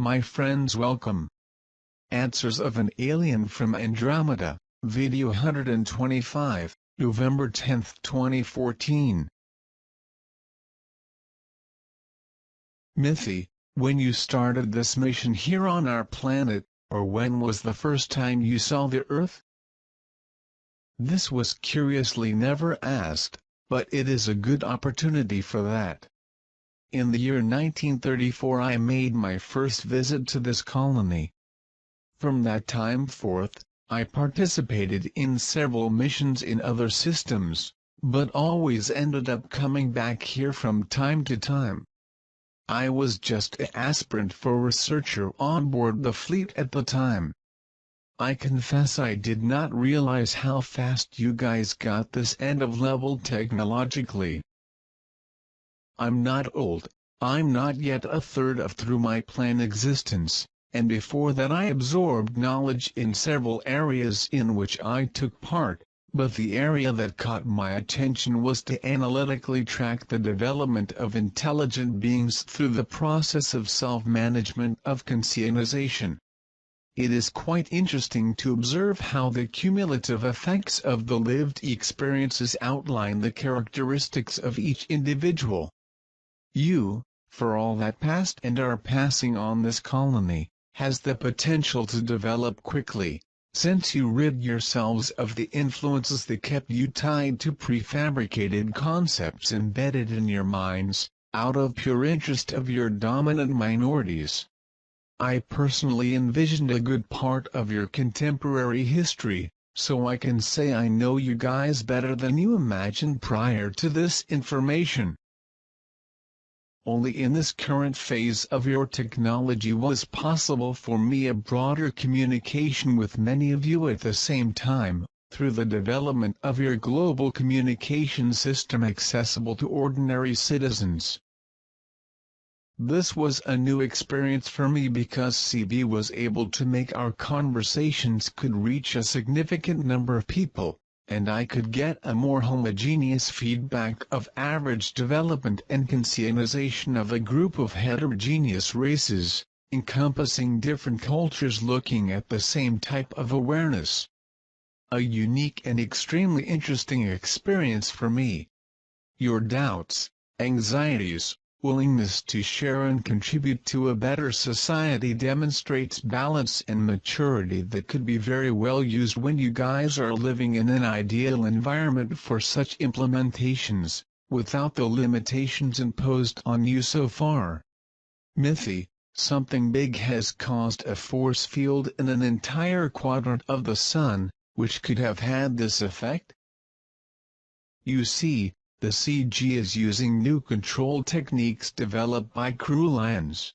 My friends, welcome. Answers of an Alien from Andromeda, Video 125, November 10, 2014. Mithy, when you started this mission here on our planet, or when was the first time you saw the Earth? This was curiously never asked, but it is a good opportunity for that. In the year 1934 I made my first visit to this colony. From that time forth, I participated in several missions in other systems, but always ended up coming back here from time to time. I was just an aspirant for researcher on board the fleet at the time. I confess I did not realize how fast you guys got this end of level technologically. I'm not old, I'm not yet a third of through my planned existence, and before that I absorbed knowledge in several areas in which I took part, but the area that caught my attention was to analytically track the development of intelligent beings through the process of self-management of conscientization. It is quite interesting to observe how the cumulative effects of the lived experiences outline the characteristics of each individual. You, for all that passed and are passing on this colony, has the potential to develop quickly, since you rid yourselves of the influences that kept you tied to prefabricated concepts embedded in your minds, out of pure interest of your dominant minorities. I personally envisioned a good part of your contemporary history, so I can say I know you guys better than you imagined prior to this information. Only in this current phase of your technology was possible for me a broader communication with many of you at the same time, through the development of your global communication system accessible to ordinary citizens. This was a new experience for me because CB was able to make our conversations could reach a significant number of people, and I could get a more homogeneous feedback of average development and conscientization of a group of heterogeneous races, encompassing different cultures looking at the same type of awareness. A unique and extremely interesting experience for me. Your doubts, anxieties, willingness to share and contribute to a better society demonstrates balance and maturity that could be very well used when you guys are living in an ideal environment for such implementations, without the limitations imposed on you so far. Mithy, something big has caused a force field in an entire quadrant of the Sun, which could have had this effect? You see, the CG is using new control techniques developed by Krulans.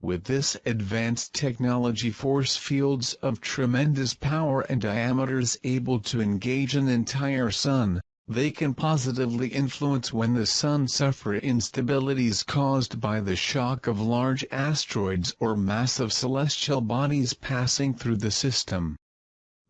With this advanced technology, force fields of tremendous power and diameters able to engage an entire Sun, they can positively influence when the Sun suffers instabilities caused by the shock of large asteroids or massive celestial bodies passing through the system.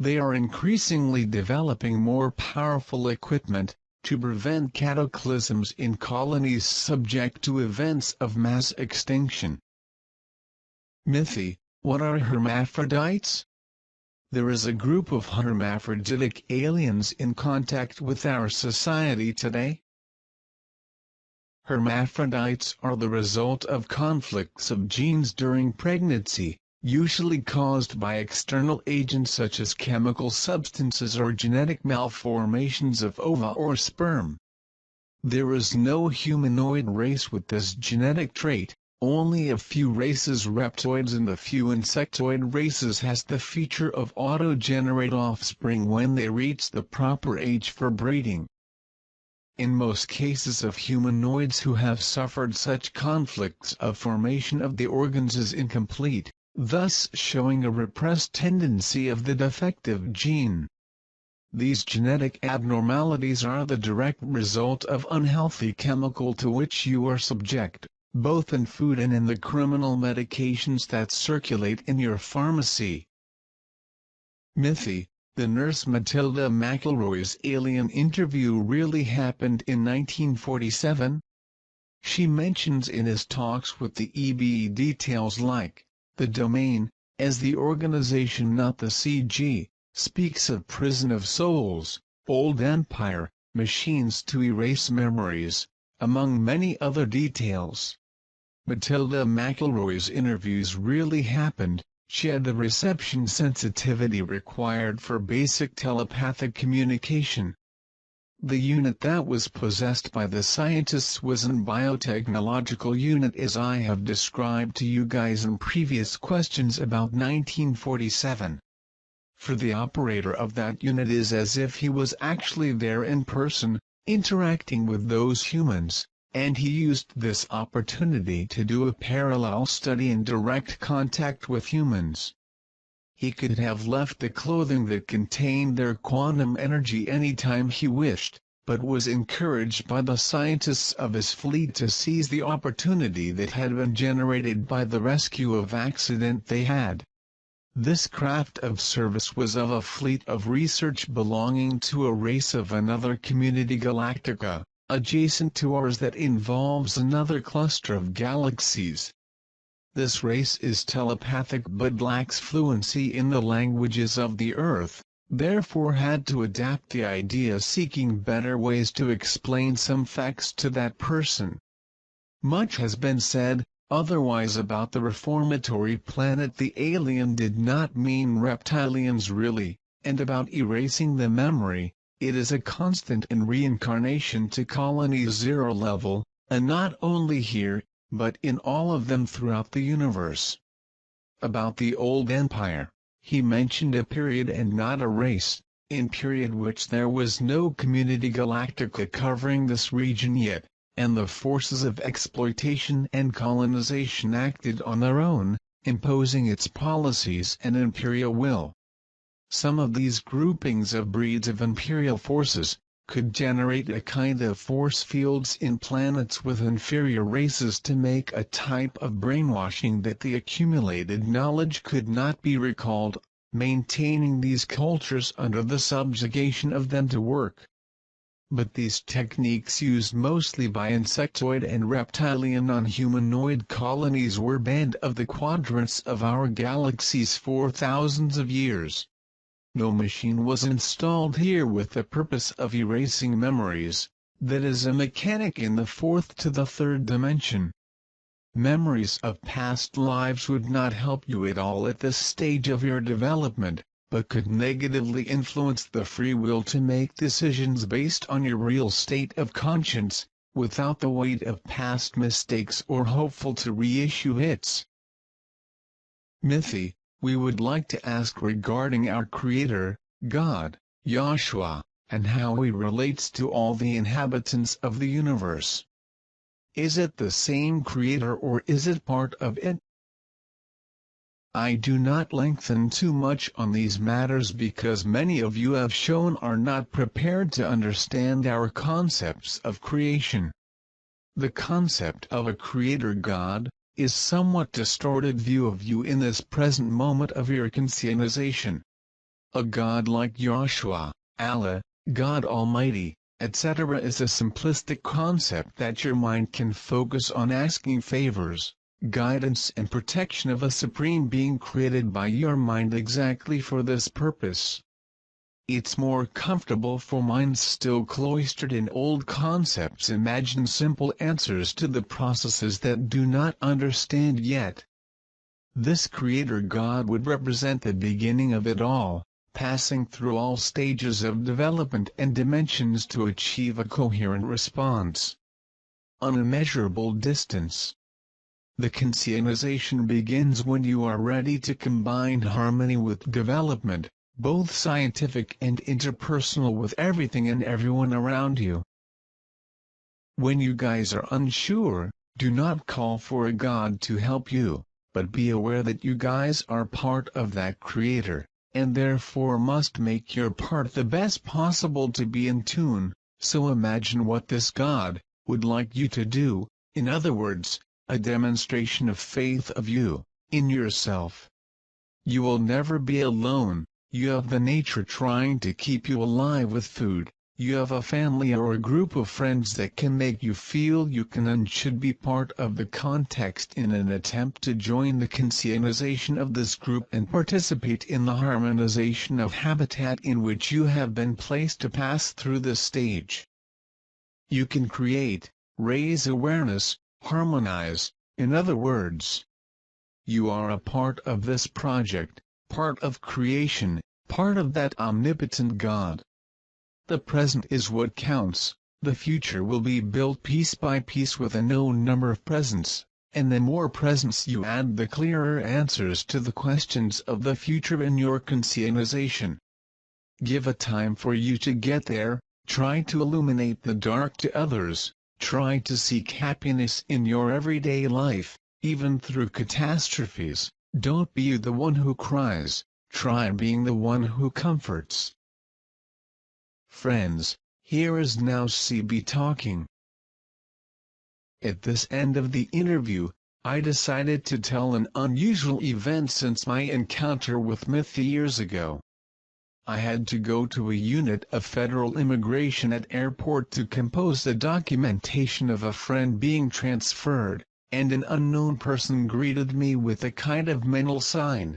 They are increasingly developing more powerful equipment to prevent cataclysms in colonies subject to events of mass extinction. Mithy, what are hermaphrodites? There is a group of hermaphroditic aliens in contact with our society today. Hermaphrodites are the result of conflicts of genes during pregnancy, usually caused by external agents such as chemical substances or genetic malformations of ova or sperm. There is no humanoid race with this genetic trait, only a few races reptoids and a few insectoid races has the feature of auto-generate offspring when they reach the proper age for breeding. In most cases of humanoids who have suffered such conflicts of formation of the organs is incomplete, thus showing a repressed tendency of the defective gene. These genetic abnormalities are the direct result of unhealthy chemical to which you are subject, both in food and in the criminal medications that circulate in your pharmacy. Mithy, the nurse Matilda McElroy's alien interview really happened in 1947? she mentions in his talks with the EBE details like, the domain, as the organization not the CG, speaks of prison of souls, old empire, machines to erase memories, among many other details. Matilda McElroy's interviews really happened. She had the reception sensitivity required for basic telepathic communication. The unit that was possessed by the scientists was an biotechnological unit as I have described to you guys in previous questions about 1947. For the operator of that unit is as if he was actually there in person, interacting with those humans, and he used this opportunity to do a parallel study in direct contact with humans. He could have left the clothing that contained their quantum energy anytime he wished, but was encouraged by the scientists of his fleet to seize the opportunity that had been generated by the rescue of accident they had. This craft of service was of a fleet of research belonging to a race of another community galactica, adjacent to ours that involves another cluster of galaxies. This race is telepathic but lacks fluency in the languages of the Earth, therefore had to adapt the idea seeking better ways to explain some facts to that person. Much has been said, otherwise about the reformatory planet the alien did not mean reptilians really, and about erasing the memory, it is a constant in reincarnation to colony 0 level, and not only here, but in all of them throughout the universe. About the old empire, he mentioned a period and not a race, in period which there was no community galactica covering this region yet, and the forces of exploitation and colonization acted on their own, imposing its policies and imperial will. Some of these groupings of breeds of imperial forces could generate a kind of force fields in planets with inferior races to make a type of brainwashing that the accumulated knowledge could not be recalled, maintaining these cultures under the subjugation of them to work. But these techniques used mostly by insectoid and reptilian non-humanoid colonies were banned of the quadrants of our galaxies for thousands of years. No machine was installed here with the purpose of erasing memories, that is a mechanic in the fourth to the third dimension. Memories of past lives would not help you at all at this stage of your development, but could negatively influence the free will to make decisions based on your real state of conscience, without the weight of past mistakes or hopeful to reissue hits. Mithy, we would like to ask regarding our Creator, God, Yahshua, and how he relates to all the inhabitants of the universe. Is it the same Creator or is it part of it? I do not lengthen too much on these matters because many of you have shown are not prepared to understand our concepts of creation. The concept of a Creator God is somewhat distorted view of you in this present moment of your conscientization. A God like Yahshua, Allah, God Almighty, etc. is a simplistic concept that your mind can focus on asking favors, guidance and protection of a supreme being created by your mind exactly for this purpose. It's more comfortable for minds still cloistered in old concepts imagine simple answers to the processes that do not understand yet. This Creator God would represent the beginning of it all, passing through all stages of development and dimensions to achieve a coherent response. On a measurable distance. The conscientization begins when you are ready to combine harmony with development, both scientific and interpersonal with everything and everyone around you. When you guys are unsure, do not call for a God to help you, but be aware that you guys are part of that Creator, and therefore must make your part the best possible to be in tune. So imagine what this God would like you to do, in other words, a demonstration of faith of you, in yourself. You will never be alone. You have the nature trying to keep you alive with food, you have a family or a group of friends that can make you feel you can and should be part of the context in an attempt to join the conscientization of this group and participate in the harmonization of habitat in which you have been placed to pass through this stage. You can create, raise awareness, harmonize, in other words. You are a part of this project, part of creation, part of that omnipotent God. The present is what counts, the future will be built piece by piece with a known number of presents, and the more presents you add the clearer answers to the questions of the future in your conscientization. Give a time for you to get there, try to illuminate the dark to others, try to seek happiness in your everyday life, even through catastrophes. Don't be the one who cries, try being the one who comforts. Friends, here is now CB talking. At this end of the interview, I decided to tell an unusual event since my encounter with Myth years ago. I had to go to a unit of federal immigration at airport to compose the documentation of a friend being transferred, and an unknown person greeted me with a kind of mental sign.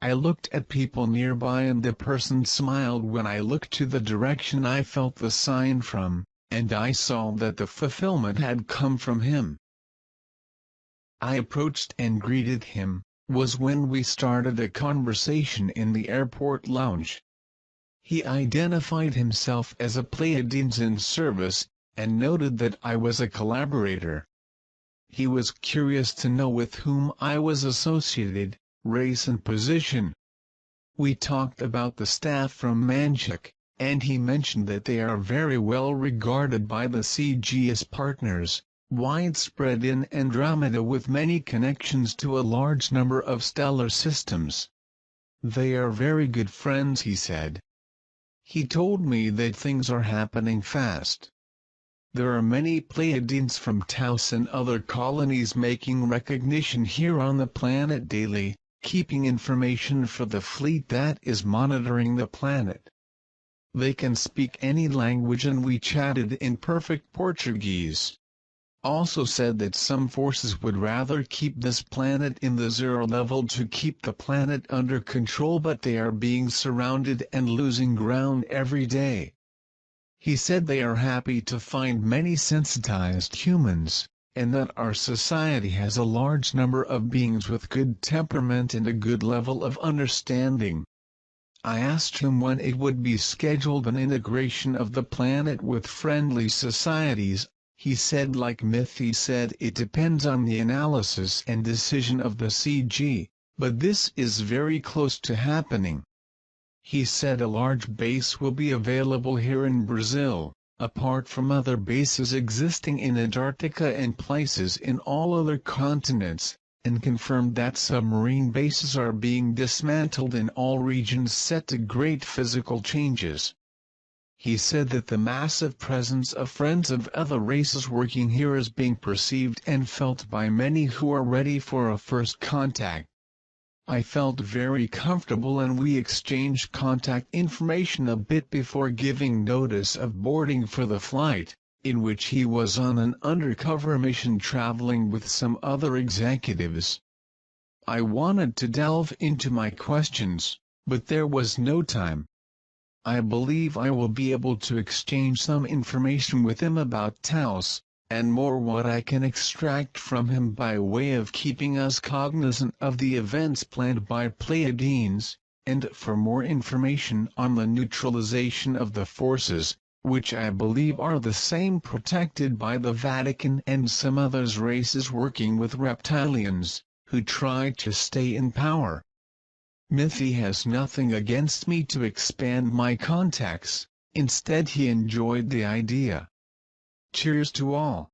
I looked at people nearby and the person smiled when I looked to the direction I felt the sign from, and I saw that the fulfillment had come from him. I approached and greeted him, was when we started a conversation in the airport lounge. He identified himself as a Pleiadians in service, and noted that I was a collaborator. He was curious to know with whom I was associated, race and position. We talked about the staff from Manchik, and he mentioned that they are very well regarded by the CG as partners, widespread in Andromeda with many connections to a large number of stellar systems. They are very good friends, he said. He told me that things are happening fast. There are many Pleiadians from Taos and other colonies making recognition here on the planet daily, keeping information for the fleet that is monitoring the planet. They can speak any language and we chatted in perfect Portuguese. Also said that some forces would rather keep this planet in the zero level to keep the planet under control, but they are being surrounded and losing ground every day. He said they are happy to find many sensitized humans, and that our society has a large number of beings with good temperament and a good level of understanding. I asked him when it would be scheduled an integration of the planet with friendly societies. He said, like Myth, he said it depends on the analysis and decision of the CG, but this is very close to happening. He said a large base will be available here in Brazil, apart from other bases existing in Antarctica and places in all other continents, and confirmed that submarine bases are being dismantled in all regions set to great physical changes. He said that the massive presence of friends of other races working here is being perceived and felt by many who are ready for a first contact. I felt very comfortable and we exchanged contact information a bit before giving notice of boarding for the flight, in which he was on an undercover mission traveling with some other executives. I wanted to delve into my questions, but there was no time. I believe I will be able to exchange some information with him about Taos, and more what I can extract from him by way of keeping us cognizant of the events planned by Pleiadians, and for more information on the neutralization of the forces, which I believe are the same protected by the Vatican and some other races working with reptilians, who try to stay in power. Mythi has nothing against me to expand my contacts, instead he enjoyed the idea. Cheers to all.